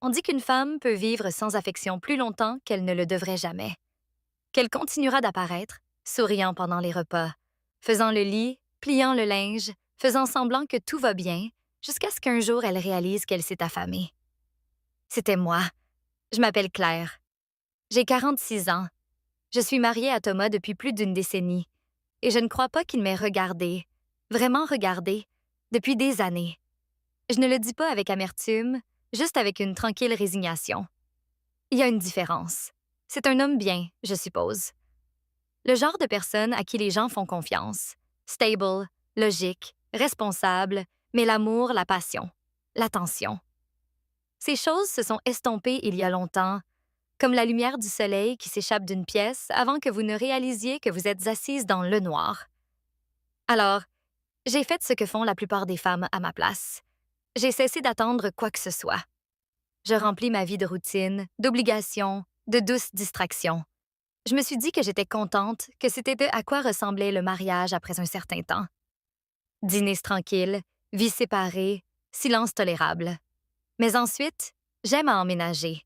On dit qu'une femme peut vivre sans affection plus longtemps qu'elle ne le devrait jamais. Qu'elle continuera d'apparaître, souriant pendant les repas, faisant le lit, pliant le linge, faisant semblant que tout va bien, jusqu'à ce qu'un jour elle réalise qu'elle s'est affamée. C'était moi. Je m'appelle Claire. J'ai 46 ans. Je suis mariée à Thomas depuis plus d'une décennie. Et je ne crois pas qu'il m'ait regardée, vraiment regardée, depuis des années. Je ne le dis pas avec amertume, juste avec une tranquille résignation. Il y a une différence. C'est un homme bien, je suppose. Le genre de personne à qui les gens font confiance. Stable, logique, responsable, mais l'amour, la passion, l'attention. Ces choses se sont estompées il y a longtemps, comme la lumière du soleil qui s'échappe d'une pièce avant que vous ne réalisiez que vous êtes assise dans le noir. Alors, j'ai fait ce que font la plupart des femmes à ma place. J'ai cessé d'attendre quoi que ce soit. Je remplis ma vie de routine, d'obligations, de douces distractions. Je me suis dit que j'étais contente, que c'était à quoi ressemblait le mariage après un certain temps. Dîners tranquilles, vie séparée, silence tolérable. Mais ensuite, j'aime à emménager.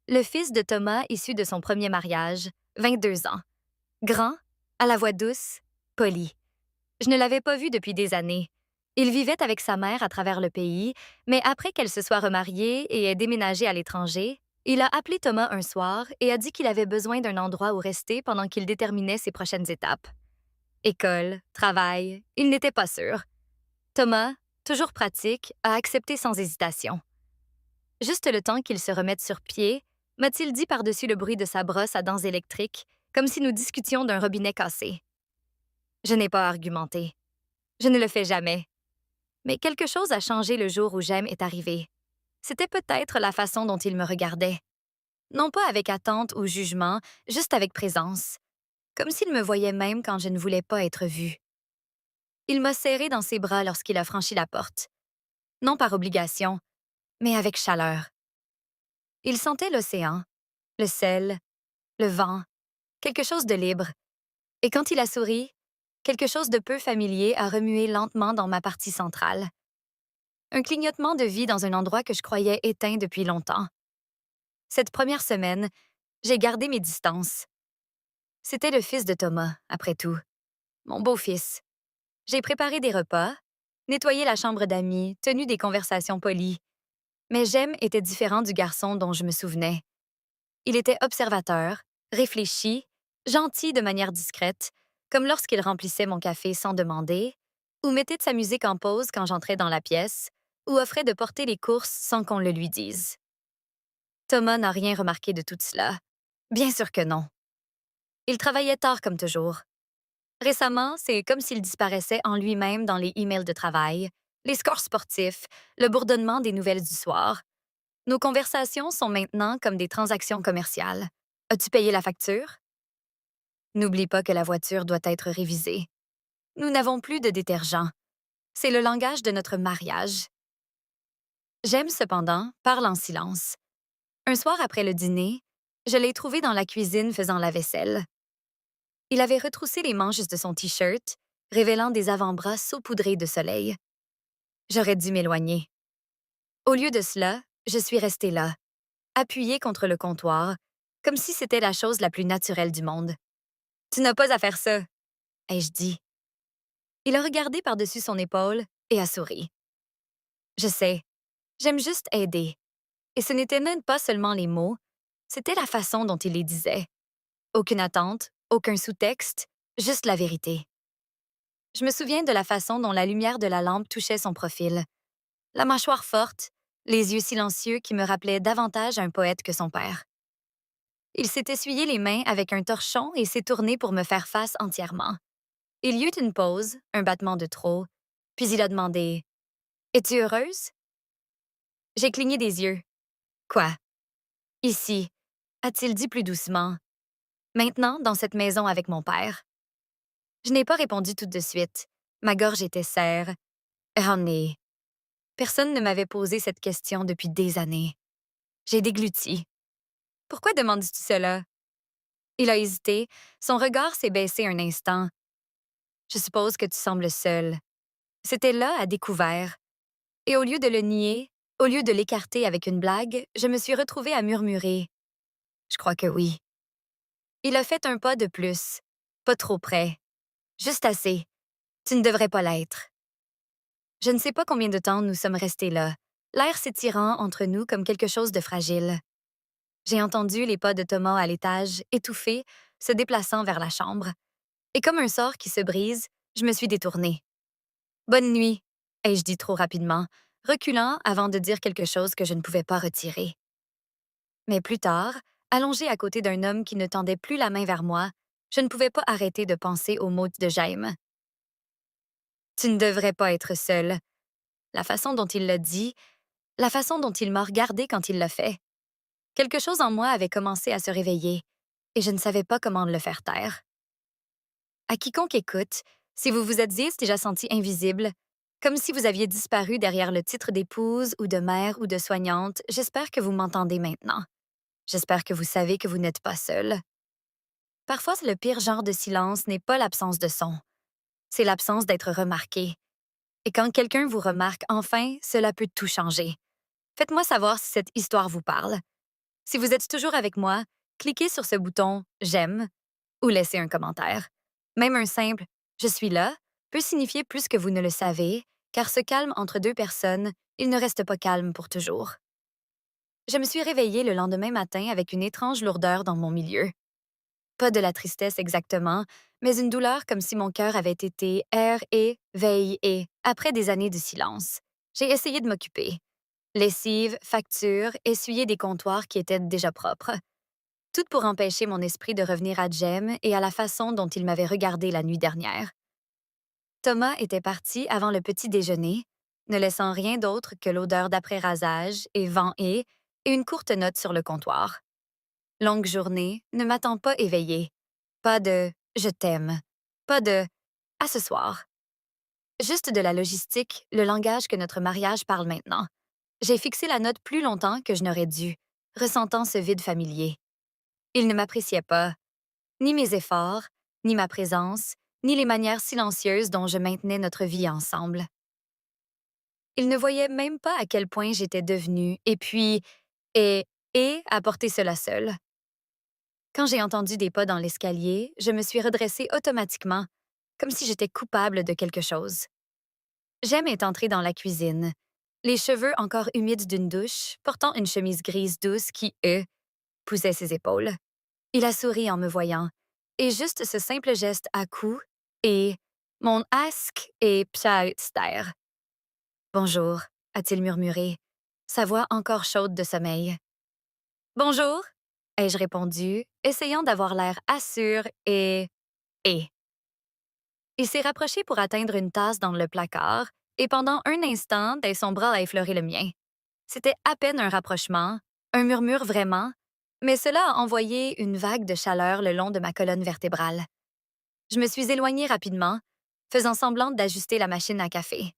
Le fils de Thomas issu de son premier mariage, 22 ans. Grand, à la voix douce, poli. Je ne l'avais pas vu depuis des années. Il vivait avec sa mère à travers le pays, mais après qu'elle se soit remariée et ait déménagé à l'étranger, il a appelé Thomas un soir et a dit qu'il avait besoin d'un endroit où rester pendant qu'il déterminait ses prochaines étapes. École, travail, il n'était pas sûr. Thomas, toujours pratique, a accepté sans hésitation. Juste le temps qu'il se remette sur pied, m'a-t-il dit par-dessus le bruit de sa brosse à dents électriques, comme si nous discutions d'un robinet cassé. Je n'ai pas argumenté. Je ne le fais jamais. Mais quelque chose a changé le jour où J'aime est arrivé. C'était peut-être la façon dont il me regardait. Non pas avec attente ou jugement, juste avec présence. Comme s'il me voyait même quand je ne voulais pas être vue. Il m'a serré dans ses bras lorsqu'il a franchi la porte. Non par obligation, mais avec chaleur. Il sentait l'océan, le sel, le vent, quelque chose de libre. Et quand il a souri, quelque chose de peu familier a remué lentement dans ma partie centrale. Un clignotement de vie dans un endroit que je croyais éteint depuis longtemps. Cette première semaine, j'ai gardé mes distances. C'était le fils de Thomas, après tout. Mon beau-fils. J'ai préparé des repas, nettoyé la chambre d'amis, tenu des conversations polies. Mais J'aime était différent du garçon dont je me souvenais. Il était observateur, réfléchi, gentil de manière discrète, comme lorsqu'il remplissait mon café sans demander, ou mettait de sa musique en pause quand j'entrais dans la pièce, ou offrait de porter les courses sans qu'on le lui dise. Thomas n'a rien remarqué de tout cela. Bien sûr que non. Il travaillait tard comme toujours. Récemment, c'est comme s'il disparaissait en lui-même dans les emails de travail, les scores sportifs, le bourdonnement des nouvelles du soir. Nos conversations sont maintenant comme des transactions commerciales. As-tu payé la facture? N'oublie pas que la voiture doit être révisée. Nous n'avons plus de détergent. C'est le langage de notre mariage. J'aime cependant parle en silence. Un soir après le dîner, je l'ai trouvé dans la cuisine faisant la vaisselle. Il avait retroussé les manches de son T-shirt, révélant des avant-bras saupoudrés de soleil. J'aurais dû m'éloigner. Au lieu de cela, je suis restée là, appuyée contre le comptoir, comme si c'était la chose la plus naturelle du monde. « Tu n'as pas à faire ça, » ai-je dit. Il a regardé par-dessus son épaule et a souri. Je sais, j'aime juste aider. Et ce n'était même pas seulement les mots, c'était la façon dont il les disait. Aucune attente, aucun sous-texte, juste la vérité. Je me souviens de la façon dont la lumière de la lampe touchait son profil. La mâchoire forte, les yeux silencieux qui me rappelaient davantage un poète que son père. Il s'est essuyé les mains avec un torchon et s'est tourné pour me faire face entièrement. Il y eut une pause, un battement de trop, puis il a demandé « Es-tu heureuse? » J'ai cligné des yeux. « Quoi? » « Ici, » a-t-il dit plus doucement. « Maintenant, dans cette maison avec mon père. » Je n'ai pas répondu tout de suite. Ma gorge était serre. J'en ai. Personne ne m'avait posé cette question depuis des années. J'ai dégluti. « Pourquoi demandes-tu cela? » Il a hésité. Son regard s'est baissé un instant. « Je suppose que tu sembles seule. » C'était là, à découvert. Et au lieu de le nier, Au lieu de l'écarter avec une blague, je me suis retrouvée à murmurer. Je crois que oui. Il a fait un pas de plus. Pas trop près. Juste assez. Tu ne devrais pas l'être. Je ne sais pas combien de temps nous sommes restés là, l'air s'étirant entre nous comme quelque chose de fragile. J'ai entendu les pas de Thomas à l'étage, étouffés, se déplaçant vers la chambre. Et comme un sort qui se brise, je me suis détournée. Bonne nuit, ai-je dit trop rapidement, reculant avant de dire quelque chose que je ne pouvais pas retirer. Mais plus tard, allongée à côté d'un homme qui ne tendait plus la main vers moi, je ne pouvais pas arrêter de penser aux mots de Jaime. Tu ne devrais pas être seule. La façon dont il l'a dit, la façon dont il m'a regardée quand il l'a fait. Quelque chose en moi avait commencé à se réveiller, et je ne savais pas comment le faire taire. À quiconque écoute, si vous vous êtes déjà senti invisible, comme si vous aviez disparu derrière le titre d'épouse ou de mère ou de soignante, j'espère que vous m'entendez maintenant. J'espère que vous savez que vous n'êtes pas seul. Parfois, le pire genre de silence n'est pas l'absence de son. C'est l'absence d'être remarqué. Et quand quelqu'un vous remarque enfin, cela peut tout changer. Faites-moi savoir si cette histoire vous parle. Si vous êtes toujours avec moi, cliquez sur ce bouton J'aime ou laissez un commentaire. Même un simple Je suis là peut signifier plus que vous ne le savez, car ce calme entre deux personnes, il ne reste pas calme pour toujours. Je me suis réveillée le lendemain matin avec une étrange lourdeur dans mon milieu. Pas de la tristesse exactement, mais une douleur comme si mon cœur avait été veillé après des années de silence. J'ai essayé de m'occuper. Lessive, facture, essuyer des comptoirs qui étaient déjà propres. Tout pour empêcher mon esprit de revenir à Jem et à la façon dont il m'avait regardé la nuit dernière. Thomas était parti avant le petit déjeuner, ne laissant rien d'autre que l'odeur d'après-rasage et vent-et une courte note sur le comptoir. Longue journée, ne m'attend pas éveillée. Pas de « je t'aime », pas de « à ce soir ». Juste de la logistique, le langage que notre mariage parle maintenant. J'ai fixé la note plus longtemps que je n'aurais dû, ressentant ce vide familier. Il ne m'appréciait pas, ni mes efforts, ni ma présence, ni les manières silencieuses dont je maintenais notre vie ensemble. Il ne voyait même pas à quel point j'étais devenue, et puis, et apporter cela seul. Quand j'ai entendu des pas dans l'escalier, je me suis redressée automatiquement, comme si j'étais coupable de quelque chose. Jem est entré dans la cuisine, les cheveux encore humides d'une douche, portant une chemise grise douce qui, poussait ses épaules. Il a souri en me voyant, et juste ce simple geste à coup, et mon ask et psautster. Bonjour, a-t-il murmuré, sa voix encore chaude de sommeil. Bonjour, ai-je répondu, essayant d'avoir l'air assure et. Il s'est rapproché pour atteindre une tasse dans le placard, et pendant un instant, son bras a effleuré le mien. C'était à peine un rapprochement, un murmure vraiment, mais cela a envoyé une vague de chaleur le long de ma colonne vertébrale. Je me suis éloignée rapidement, faisant semblant d'ajuster la machine à café.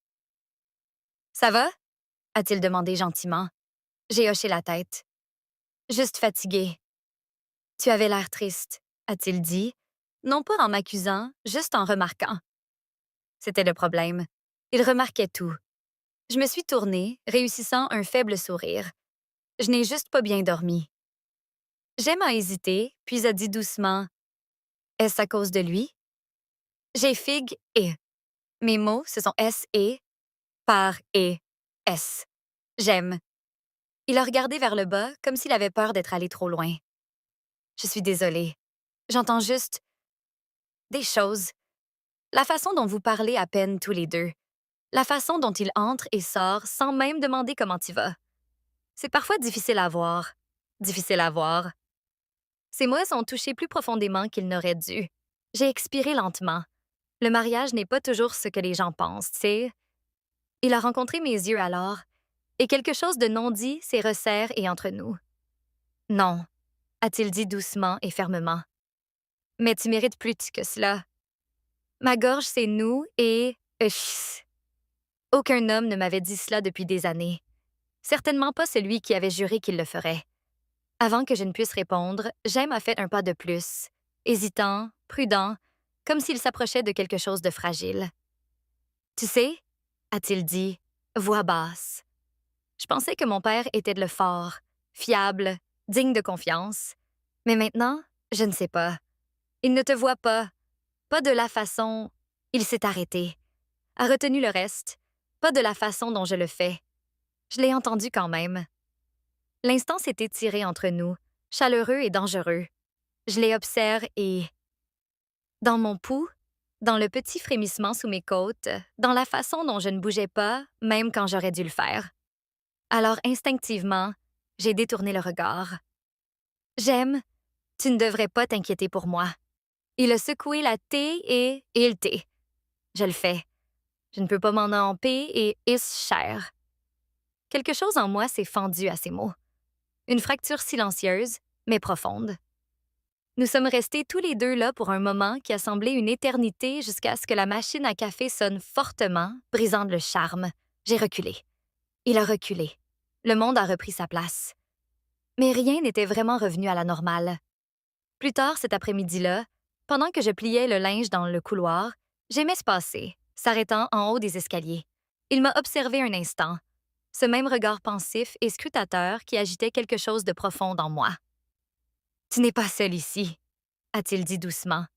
Ça va? A-t-il demandé gentiment. J'ai hoché la tête. Juste fatiguée. Tu avais l'air triste, a-t-il dit, non pas en m'accusant, juste en remarquant. C'était le problème. Il remarquait tout. Je me suis tournée, réussissant un faible sourire. Je n'ai juste pas bien dormi. Jem a hésité, puis a dit doucement « Est-ce à cause de lui? » J'ai figue et. Mes mots, ce sont S-E, par et, S. J'aime. Il a regardé vers le bas, comme s'il avait peur d'être allé trop loin. Je suis désolée. J'entends juste des choses. La façon dont vous parlez à peine tous les deux. La façon dont il entre et sort sans même demander comment tu vas. C'est parfois difficile à voir. Difficile à voir. Ces mots sont touchés plus profondément qu'ils n'auraient dû. J'ai expiré lentement. Le mariage n'est pas toujours ce que les gens pensent, tu sais. Il a rencontré mes yeux alors, et quelque chose de non dit s'est resserré et entre nous. Non, a-t-il dit doucement et fermement. Mais tu mérites plus que cela. Ma gorge s'est noue et... Aucun homme ne m'avait dit cela depuis des années. Certainement pas celui qui avait juré qu'il le ferait. Avant que je ne puisse répondre, Jem a fait un pas de plus, hésitant, prudent, comme s'il s'approchait de quelque chose de fragile. Tu sais, a-t-il dit, voix basse, Je pensais que mon père était le fort, fiable, digne de confiance. Mais maintenant, je ne sais pas. Il ne te voit pas. Pas de la façon... Il s'est arrêté. A retenu le reste. Pas de la façon dont je le fais. Je l'ai entendu quand même. L'instant s'est étiré entre nous, chaleureux et dangereux. Je les observe et... Dans mon pouls, dans le petit frémissement sous mes côtes, dans la façon dont je ne bougeais pas, même quand j'aurais dû le faire. Alors instinctivement, j'ai détourné le regard. J'aime, tu ne devrais pas t'inquiéter pour moi. Il a secoué la thé et il thé. Je le fais. Je ne peux pas m'en emper et is cher. Quelque chose en moi s'est fendu à ces mots. Une fracture silencieuse, mais profonde. Nous sommes restés tous les deux là pour un moment qui a semblé une éternité jusqu'à ce que la machine à café sonne fortement, brisant le charme. J'ai reculé. Il a reculé. Le monde a repris sa place. Mais rien n'était vraiment revenu à la normale. Plus tard cet après-midi-là, pendant que je pliais le linge dans le couloir, j'aimais se passer, s'arrêtant en haut des escaliers. Il m'a observé un instant, ce même regard pensif et scrutateur qui agitait quelque chose de profond en moi. « Tu n'es pas seul ici », a-t-il dit doucement.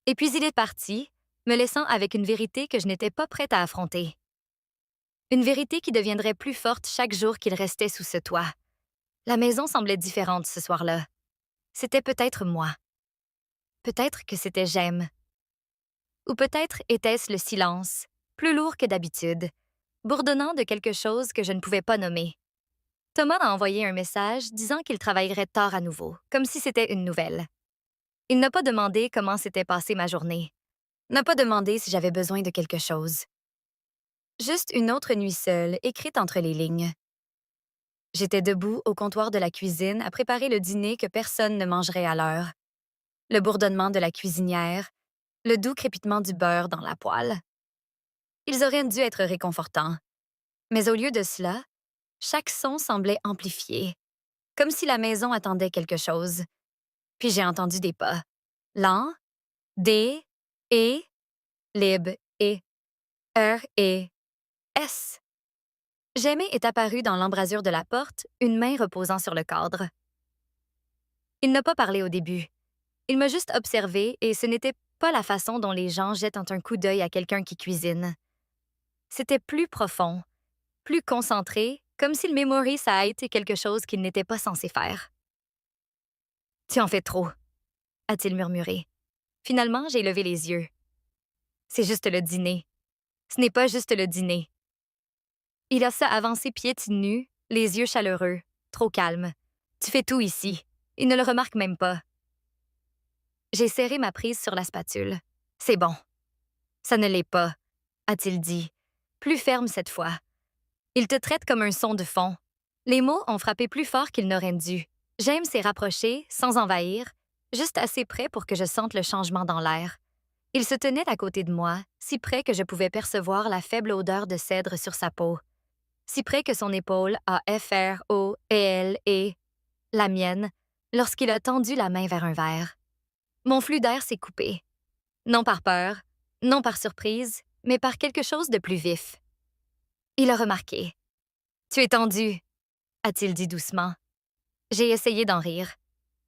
Et puis il est parti, me laissant avec une vérité que je n'étais pas prête à affronter. Une vérité qui deviendrait plus forte chaque jour qu'il restait sous ce toit. La maison semblait différente ce soir-là. C'était peut-être moi. Peut-être que c'était j'aime. Ou peut-être était-ce le silence, plus lourd que d'habitude, bourdonnant de quelque chose que je ne pouvais pas nommer. Thomas a envoyé un message disant qu'il travaillerait tard à nouveau, comme si c'était une nouvelle. Il n'a pas demandé comment s'était passée ma journée. N'a pas demandé si j'avais besoin de quelque chose. Juste une autre nuit seule, écrite entre les lignes. J'étais debout au comptoir de la cuisine à préparer le dîner que personne ne mangerait à l'heure. Le bourdonnement de la cuisinière, le doux crépitement du beurre dans la poêle. Ils auraient dû être réconfortants. Mais au lieu de cela, chaque son semblait amplifié, comme si la maison attendait quelque chose. Puis j'ai entendu des pas. Lents, D, E, lib, E, R, E, S. J'aimais est apparu dans l'embrasure de la porte, une main reposant sur le cadre. Il n'a pas parlé au début. Il m'a juste observé et ce n'était pas la façon dont les gens jettent un coup d'œil à quelqu'un qui cuisine. C'était plus profond, plus concentré, comme s'il mémorise ça été quelque chose qu'il n'était pas censé faire. « Tu en fais trop », a-t-il murmuré. Finalement, j'ai levé les yeux. « C'est juste le dîner. Ce n'est pas juste le dîner. » Il a ça avancé pieds nus, les yeux chaleureux, trop calme. « Tu fais tout ici. » Il ne le remarque même pas. J'ai serré ma prise sur la spatule. « C'est bon. »« Ça ne l'est pas, » a-t-il dit, plus ferme cette fois. Il te traite comme un son de fond. Les mots ont frappé plus fort qu'ils n'auraient dû. J'aime s'est rapproché, sans envahir, juste assez près pour que je sente le changement dans l'air. Il se tenait à côté de moi, si près que je pouvais percevoir la faible odeur de cèdre sur sa peau. Si près que son épaule a F-R-O-E-L-E, la mienne, lorsqu'il a tendu la main vers un verre. Mon flux d'air s'est coupé. Non par peur, non par surprise, mais par quelque chose de plus vif. Il a remarqué. « Tu es tendu, » a-t-il dit doucement. J'ai essayé d'en rire.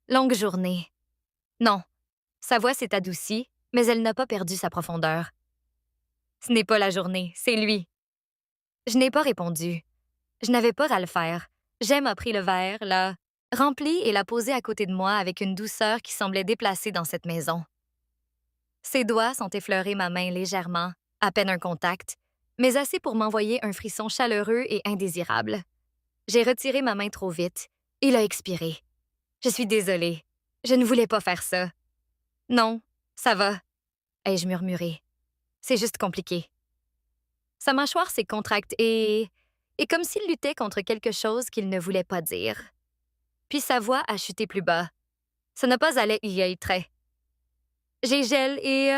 Longue journée. Non, sa voix s'est adoucie, mais elle n'a pas perdu sa profondeur. Ce n'est pas la journée, c'est lui. Je n'ai pas répondu. Je n'avais pas à le faire. J'aime a pris le verre, l'a rempli et l'a posé à côté de moi avec une douceur qui semblait déplacée dans cette maison. Ses doigts sont effleurés ma main légèrement, à peine un contact, mais assez pour m'envoyer un frisson chaleureux et indésirable. J'ai retiré ma main trop vite. Il a expiré. « Je suis désolée. Je ne voulais pas faire ça. »« Non, ça va, » ai-je murmuré. « C'est juste compliqué. » Sa mâchoire s'est contractée et comme s'il luttait contre quelque chose qu'il ne voulait pas dire. Puis sa voix a chuté plus bas. Ça n'a pas allé y être. J'ai gel et...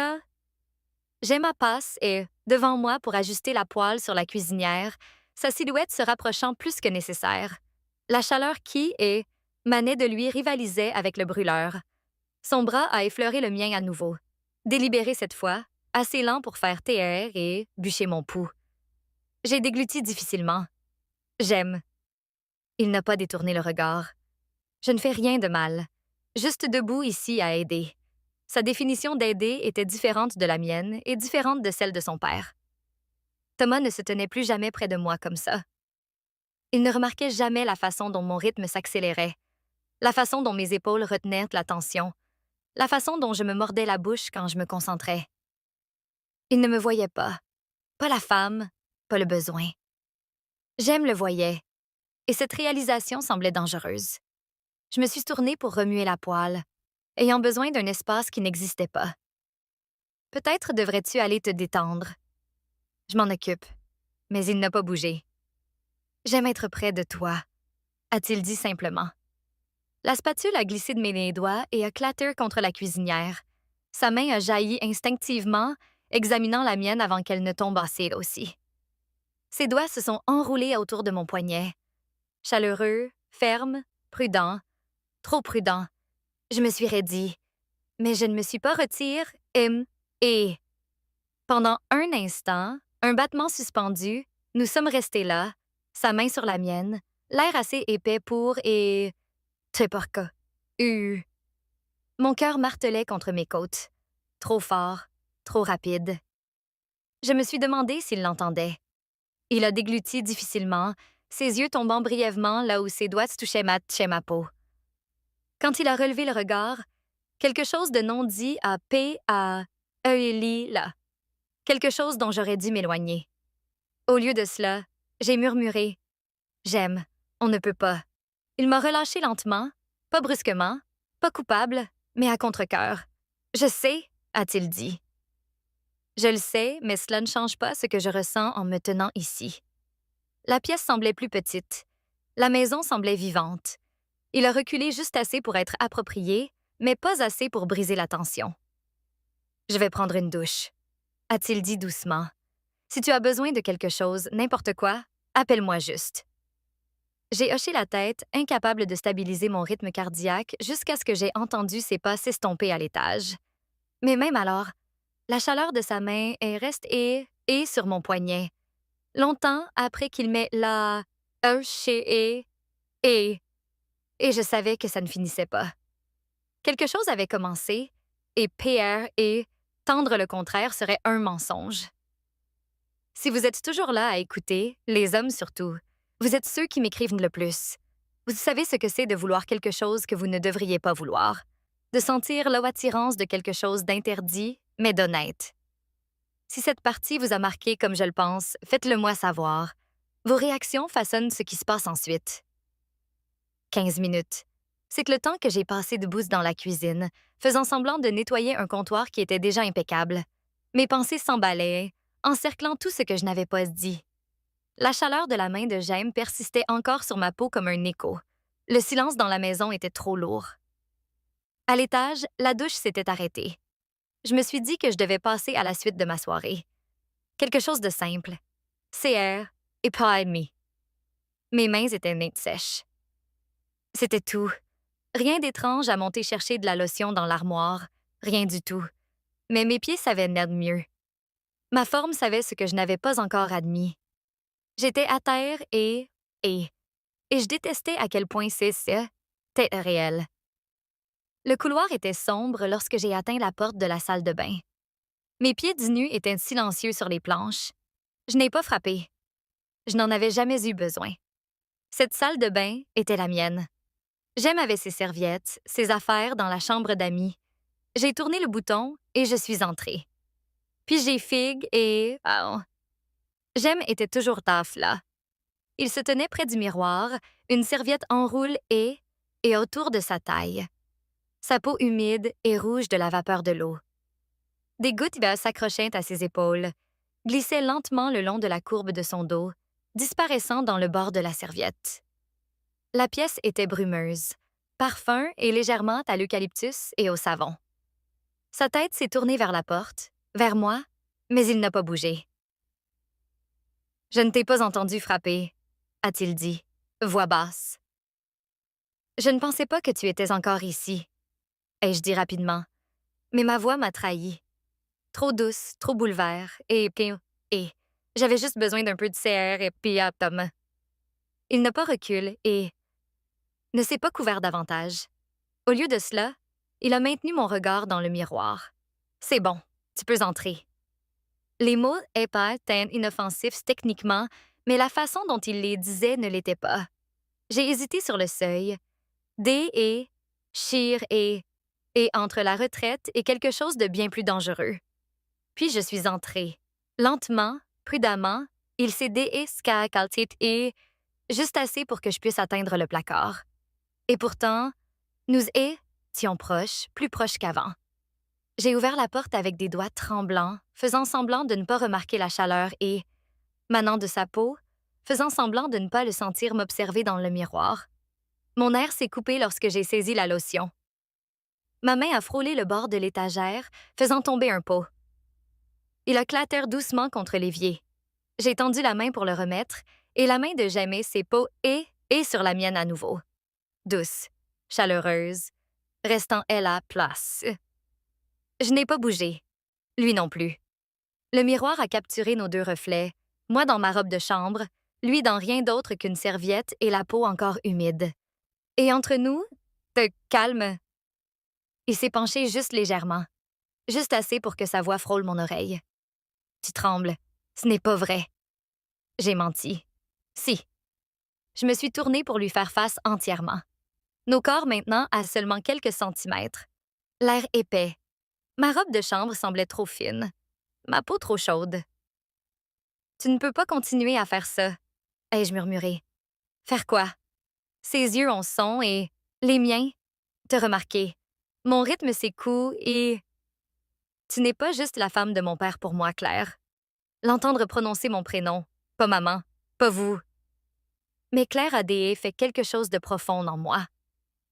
Gemma passe et, devant moi pour ajuster la poêle sur la cuisinière, sa silhouette se rapprochant plus que nécessaire. La chaleur qui, manait de lui rivalisait avec le brûleur. Son bras a effleuré le mien à nouveau. Délibéré cette fois, assez lent pour faire TR et bûcher mon pouls. J'ai dégluti difficilement. J'aime. Il n'a pas détourné le regard. Je ne fais rien de mal. Juste debout ici à aider. Sa définition d'aider était différente de la mienne et différente de celle de son père. Thomas ne se tenait plus jamais près de moi comme ça. Il ne remarquait jamais la façon dont mon rythme s'accélérait, la façon dont mes épaules retenaient la tension, la façon dont je me mordais la bouche quand je me concentrais. Il ne me voyait pas la femme, pas le besoin. Jem le voyait, et cette réalisation semblait dangereuse. Je me suis tournée pour remuer la poêle, ayant besoin d'un espace qui n'existait pas. Peut-être devrais-tu aller te détendre. Je m'en occupe, mais il n'a pas bougé. J'aime être près de toi, a-t-il dit simplement. La spatule a glissé de mes doigts et a clatté contre la cuisinière. Sa main a jailli instinctivement, examinant la mienne avant qu'elle ne tombe assez elle aussi. Ses doigts se sont enroulés autour de mon poignet. Chaleureux, ferme, prudent, trop prudent. Je me suis raidie, mais je ne me suis pas retirée et... Pendant un instant, un battement suspendu, nous sommes restés là, sa main sur la mienne, l'air assez épais pour et... Te porca. Mon cœur martelait contre mes côtes. Trop fort, trop rapide. Je me suis demandé s'il l'entendait. Il a dégluti difficilement, ses yeux tombant brièvement là où ses doigts touchaient ma peau. Quand il a relevé le regard, quelque chose de non dit a là. Quelque chose dont j'aurais dû m'éloigner. Au lieu de cela, j'ai murmuré « J'aime, on ne peut pas ». Il m'a relâché lentement, pas brusquement, pas coupable, mais à contre-cœur. « Je sais », a-t-il dit. Je le sais, mais cela ne change pas ce que je ressens en me tenant ici. La pièce semblait plus petite. La maison semblait vivante. Il a reculé juste assez pour être approprié, mais pas assez pour briser la tension. « Je vais prendre une douche », a-t-il dit doucement. « Si tu as besoin de quelque chose, n'importe quoi, appelle-moi juste. » J'ai hoché la tête, incapable de stabiliser mon rythme cardiaque jusqu'à ce que j'aie entendu ses pas s'estomper à l'étage. Mais même alors, la chaleur de sa main est restée et sur mon poignet, longtemps après qu'il m'ait et je savais que ça ne finissait pas. Quelque chose avait commencé, et tendre le contraire serait un mensonge. Si vous êtes toujours là à écouter, les hommes surtout, vous êtes ceux qui m'écrivent le plus. Vous savez ce que c'est de vouloir quelque chose que vous ne devriez pas vouloir, de sentir l'attirance de quelque chose d'interdit, mais d'honnête. Si cette partie vous a marqué comme je le pense, faites-le moi savoir. Vos réactions façonnent ce qui se passe ensuite. 15 minutes. C'est que le temps que j'ai passé debout dans la cuisine, faisant semblant de nettoyer un comptoir qui était déjà impeccable. Mes pensées s'emballaient, encerclant tout ce que je n'avais pas dit. La chaleur de la main de Jem persistait encore sur ma peau comme un écho. Le silence dans la maison était trop lourd. À l'étage, la douche s'était arrêtée. Je me suis dit que je devais passer à la suite de ma soirée. Quelque chose de simple. CR et pas ennemi. Mes mains étaient nettes sèches. C'était tout. Rien d'étrange à monter chercher de la lotion dans l'armoire. Rien du tout. Mais mes pieds savaient net mieux. Ma forme savait ce que je n'avais pas encore admis. J'étais à terre et je détestais à quel point c'était réel. Le couloir était sombre lorsque j'ai atteint la porte de la salle de bain. Mes pieds nus étaient silencieux sur les planches. Je n'ai pas frappé. Je n'en avais jamais eu besoin. Cette salle de bain était la mienne. Jem avait ses serviettes, ses affaires dans la chambre d'amis. J'ai tourné le bouton et je suis entrée. Puis j'ai Fig et... Jem était toujours taf là. Il se tenait près du miroir, une serviette enroule et autour de sa taille. Sa peau humide et rouge de la vapeur de l'eau. Des gouttes s'accrochaient à ses épaules, glissaient lentement le long de la courbe de son dos, disparaissant dans le bord de la serviette. La pièce était brumeuse, parfum et légèrement à l'eucalyptus et au savon. Sa tête s'est tournée vers la porte, vers moi, mais il n'a pas bougé. « Je ne t'ai pas entendu frapper », a-t-il dit, voix basse. « Je ne pensais pas que tu étais encore ici », ai-je dit rapidement, mais ma voix m'a trahi. Trop douce, trop bouleversée, et j'avais juste besoin d'un peu de CR et Tom. Il n'a pas reculé et ne s'est pas couvert davantage. Au lieu de cela, il a maintenu mon regard dans le miroir. C'est bon, tu peux entrer. Les mots épais étaient inoffensifs techniquement, mais la façon dont il les disait ne l'était pas. J'ai hésité sur le seuil. D et Shir et entre la retraite et quelque chose de bien plus dangereux. Puis je suis entrée. Lentement, prudemment, il s'est déescalcalté et juste assez pour que je puisse atteindre le placard. Et pourtant, nous étions proches, plus proches qu'avant. J'ai ouvert la porte avec des doigts tremblants, faisant semblant de ne pas remarquer la chaleur et, manant de sa peau, faisant semblant de ne pas le sentir m'observer dans le miroir. Mon air s'est coupé lorsque j'ai saisi la lotion. Ma main a frôlé le bord de l'étagère, faisant tomber un pot. Il a claté doucement contre l'évier. J'ai tendu la main pour le remettre, et la main de Jamie s'est posée et sur la mienne à nouveau. Douce, chaleureuse, restant elle à place. Je n'ai pas bougé. Lui non plus. Le miroir a capturé nos deux reflets, moi dans ma robe de chambre, lui dans rien d'autre qu'une serviette et la peau encore humide. Et entre nous, calme. Il s'est penché juste légèrement, juste assez pour que sa voix frôle mon oreille. Tu trembles. Ce n'est pas vrai. J'ai menti. Si. Je me suis tournée pour lui faire face entièrement. Nos corps maintenant à seulement quelques centimètres. L'air épais. Ma robe de chambre semblait trop fine. Ma peau trop chaude. Tu ne peux pas continuer à faire ça, ai-je murmuré. Faire quoi? Ses yeux ont son et les miens. Te remarquer. Mon rythme s'écoule et... Tu n'es pas juste la femme de mon père pour moi, Claire. L'entendre prononcer mon prénom, pas maman, pas vous. Mais Claire a fait quelque chose de profond en moi.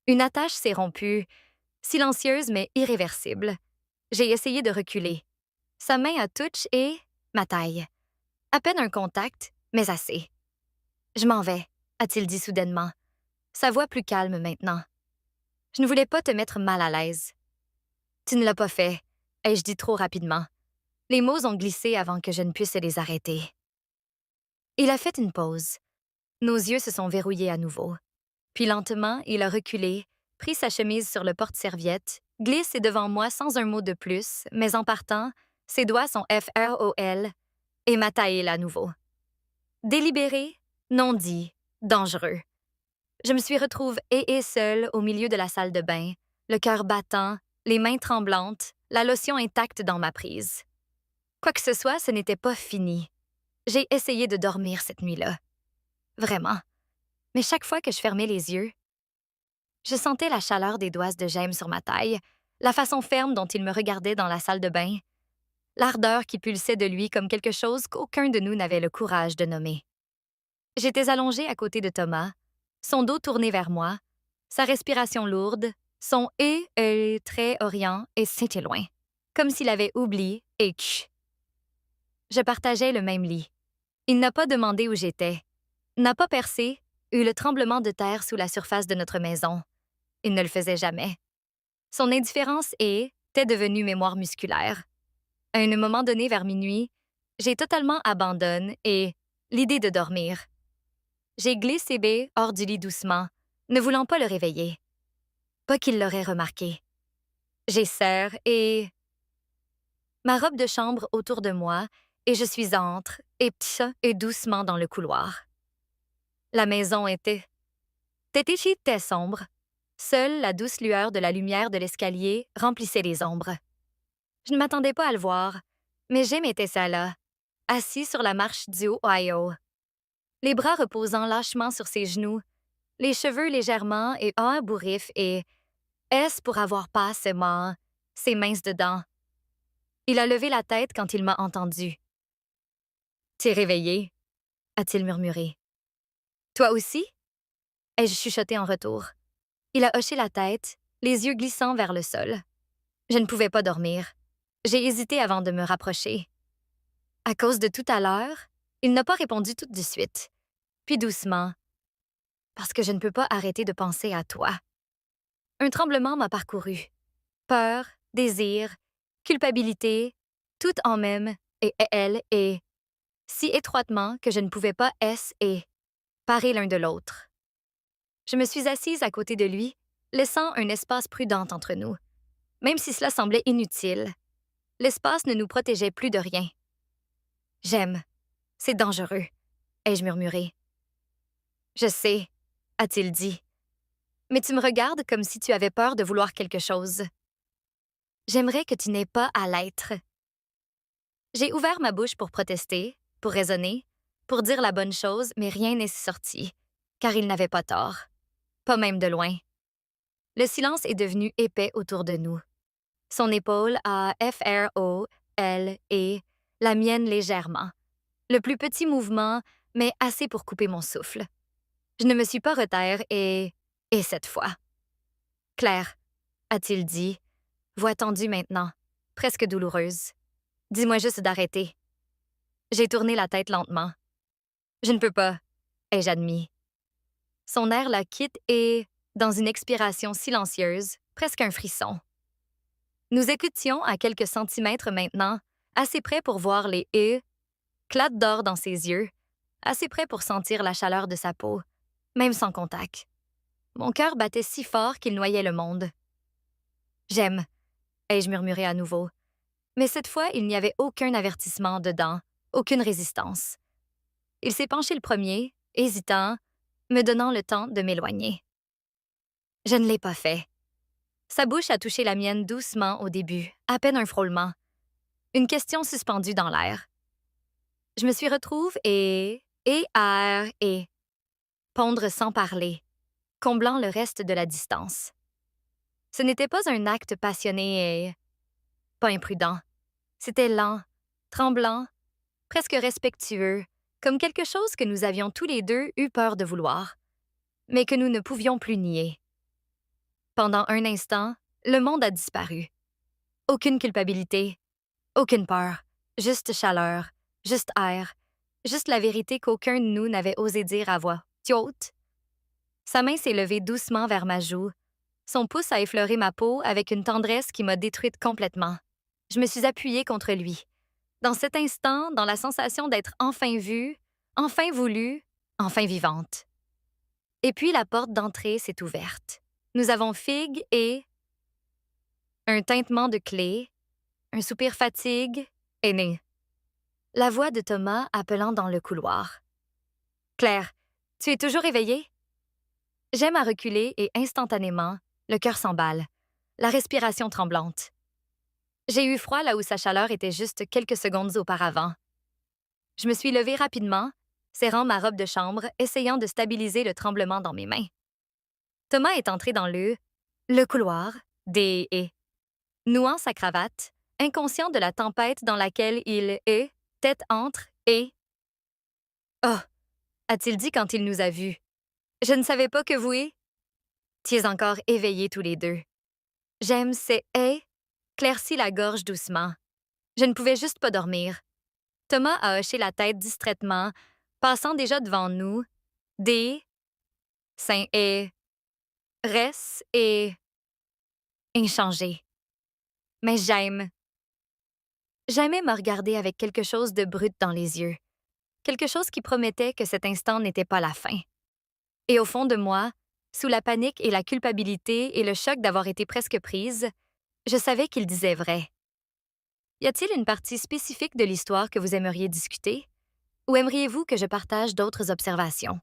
Une attache s'est rompue, silencieuse mais irréversible. J'ai essayé de reculer. Sa main a touché et ma taille. À peine un contact, mais assez. Je m'en vais, a-t-il dit soudainement. Sa voix plus calme maintenant. Je ne voulais pas te mettre mal à l'aise. Tu ne l'as pas fait, ai-je dit trop rapidement. Les mots ont glissé avant que je ne puisse les arrêter. Il a fait une pause. Nos yeux se sont verrouillés à nouveau. Puis lentement, il a reculé, pris sa chemise sur le porte-serviette, glissé devant moi sans un mot de plus, mais en partant, ses doigts sont FROL et m'a taillé à nouveau. Délibéré, non dit, dangereux. Je me suis retrouvée seule au milieu de la salle de bain, le cœur battant, les mains tremblantes, la lotion intacte dans ma prise. Quoi que ce soit, ce n'était pas fini. J'ai essayé de dormir cette nuit-là. Vraiment. Mais chaque fois que je fermais les yeux, je sentais la chaleur des doigts de James sur ma taille, la façon ferme dont il me regardait dans la salle de bain, l'ardeur qui pulsait de lui comme quelque chose qu'aucun de nous n'avait le courage de nommer. J'étais allongée à côté de Thomas, son dos tourné vers moi, sa respiration lourde, son « très orient et c'était loin, comme s'il avait oublié et tch. Je partageais le même lit. Il n'a pas demandé où j'étais, n'a pas percé, eut le tremblement de terre sous la surface de notre maison. Il ne le faisait jamais. Son indifférence était devenue mémoire musculaire. À un moment donné, vers minuit, j'ai totalement abandonné et l'idée de dormir. J'ai glissé B hors du lit doucement, ne voulant pas le réveiller. Pas qu'il l'aurait remarqué. J'ai serre et... Ma robe de chambre autour de moi et je suis entre et doucement dans le couloir. La maison était sombre. Seule la douce lueur de la lumière de l'escalier remplissait les ombres. Je ne m'attendais pas à le voir, mais Jim était ça là, assis sur la marche du Ohio. Les bras reposant lâchement sur ses genoux, les cheveux légèrement et un bourrif et est-ce pour avoir passé ses minces dedans. Il a levé la tête quand il m'a entendu. T'es réveillé, a-t-il murmuré. Toi aussi? Ai-je chuchoté en retour. Il a hoché la tête, les yeux glissant vers le sol. Je ne pouvais pas dormir. J'ai hésité avant de me rapprocher. À cause de tout à l'heure, il n'a pas répondu tout de suite. Puis doucement. Parce que je ne peux pas arrêter de penser à toi. Un tremblement m'a parcouru. Peur, désir, culpabilité, tout en même, et elle, et si étroitement que je ne pouvais pas et parés l'un de l'autre. Je me suis assise à côté de lui, laissant un espace prudent entre nous. Même si cela semblait inutile, l'espace ne nous protégeait plus de rien. « J'aime. C'est dangereux, » ai-je murmuré. « Je sais, » a-t-il dit. « Mais tu me regardes comme si tu avais peur de vouloir quelque chose. » « J'aimerais que tu n'aies pas à l'être. » J'ai ouvert ma bouche pour protester, pour raisonner, pour dire la bonne chose, mais rien n'est sorti, car il n'avait pas tort. Pas même de loin. Le silence est devenu épais autour de nous. Son épaule a frôlé, la mienne légèrement. Le plus petit mouvement, mais assez pour couper mon souffle. Je ne me suis pas retaire et cette fois. « Claire, » a-t-il dit, voix tendue maintenant, presque douloureuse. « Dis-moi juste d'arrêter. » J'ai tourné la tête lentement. « Je ne peux pas, » ai-je admis. Son air la quitte et, dans une expiration silencieuse, presque un frisson. Nous écoutions à quelques centimètres maintenant, assez près pour voir les clats d'or dans ses yeux, assez près pour sentir la chaleur de sa peau, même sans contact. Mon cœur battait si fort qu'il noyait le monde. « J'aime, » ai-je murmuré à nouveau. Mais cette fois, il n'y avait aucun avertissement dedans, aucune résistance. Il s'est penché le premier, hésitant, me donnant le temps de m'éloigner. Je ne l'ai pas fait. Sa bouche a touché la mienne doucement au début, à peine un frôlement. Une question suspendue dans l'air. Je me suis retrouvée et pondre sans parler, comblant le reste de la distance. Ce n'était pas un acte passionné et pas imprudent. C'était lent, tremblant, presque respectueux, comme quelque chose que nous avions tous les deux eu peur de vouloir, mais que nous ne pouvions plus nier. Pendant un instant, le monde a disparu. Aucune culpabilité, aucune peur, juste chaleur, juste air, juste la vérité qu'aucun de nous n'avait osé dire à voix haute. Sa main s'est levée doucement vers ma joue. Son pouce a effleuré ma peau avec une tendresse qui m'a détruite complètement. Je me suis appuyée contre lui. Dans cet instant, dans la sensation d'être enfin vue, enfin voulue, enfin vivante. Et puis la porte d'entrée s'est ouverte. Nous avons Fig et... Un tintement de clé, un soupir fatigue est né. La voix de Thomas appelant dans le couloir. « Claire, tu es toujours éveillée? » J'aime à reculer et instantanément, le cœur s'emballe, la respiration tremblante. J'ai eu froid là où sa chaleur était juste quelques secondes auparavant. Je me suis levée rapidement, serrant ma robe de chambre, essayant de stabiliser le tremblement dans mes mains. Thomas est entré dans le couloir nouant sa cravate, inconscient de la tempête dans laquelle il est, tête entre et... « Oh » a-t-il dit quand il nous a vus. « Je ne savais pas que vous étiez encore éveillés tous les deux. » J'aime ces clairci la gorge doucement. Je ne pouvais juste pas dormir. Thomas a hoché la tête distraitement, passant déjà devant nous, des seins et restes et inchangés. Mais J'aimais me regarder avec quelque chose de brut dans les yeux, quelque chose qui promettait que cet instant n'était pas la fin. Et au fond de moi, sous la panique et la culpabilité et le choc d'avoir été presque prise, je savais qu'il disait vrai. Y a-t-il une partie spécifique de l'histoire que vous aimeriez discuter? Ou aimeriez-vous que je partage d'autres observations?